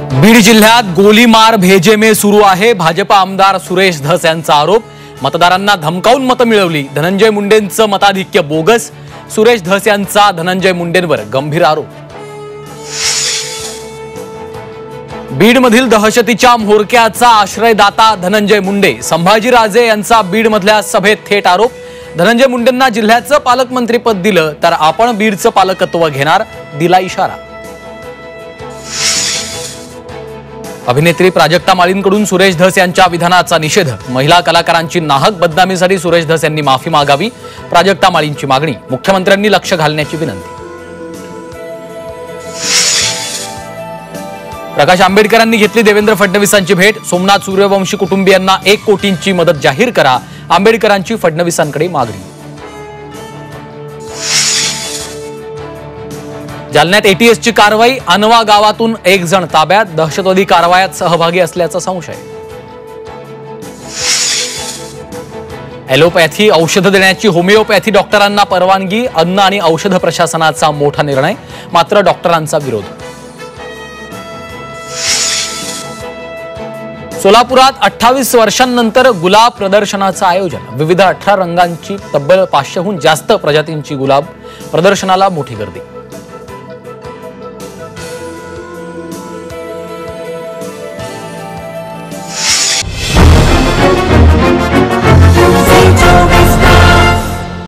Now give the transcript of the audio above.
बीड जिल्ह्यात गोलीमार भेजेमे सुरू आहे। भाजप आमदार सुरेश धस यांचा आरोप, मतदारांना धमकावून मतं मिळवली। धनंजय मुंडेंचं मताधिक्य बोगस। सुरेश धस यांचा धनंजय मुंडेंवर गंभीर आरोप। बीडमधील दहशतीच्या म्होरक्याचा आश्रयदाता धनंजय मुंडे। संभाजीराजे यांचा बीडमधल्या सभेत थेट आरोप। धनंजय मुंडेंना जिल्ह्याचं पालकमंत्रीपद दिलं तर आपण बीडचं पालकत्व घेणार, दिला इशारा। अभिनेत्री प्राजक्ता माळींकडून सुरेश धस यांच्या विधानाचा निषेध। महिला कलाकारांची नाहक बदनामीसाठी सुरेश धस यांनी माफी मागावी, प्राजक्ता माळींची मागणी। मुख्यमंत्र्यांनी लक्ष घालण्याची विनंती। प्रकाश आंबेडकरांनी घेतली देवेंद्र फडणवीसांची भेट। सोमनाथ सूर्यवंशी कुटुंबियांना 1 कोटींची मदत जाहीर करा, आंबेडकरांची फडणवीसांकडे मागणी। जालन्यात एटीएसची कारवाई। अनवा गावातून 1 जण ताब्यात। दहशतवादी कारवायात सहभागी असल्याचा संशय। ॲलोपॅथी औषध देण्याची होमिओपॅथी डॉक्टरांना परवानगी। अन्न आणि औषध प्रशासनाचा मोठा निर्णय, मात्र डॉक्टरांचा विरोध। सोलापुरात 28 वर्षांनंतर गुलाब प्रदर्शनाचं आयोजन। विविध 18 रंगांची तब्बल 500हून जास्त प्रजातींची गुलाब प्रदर्शनाला मोठी गर्दी।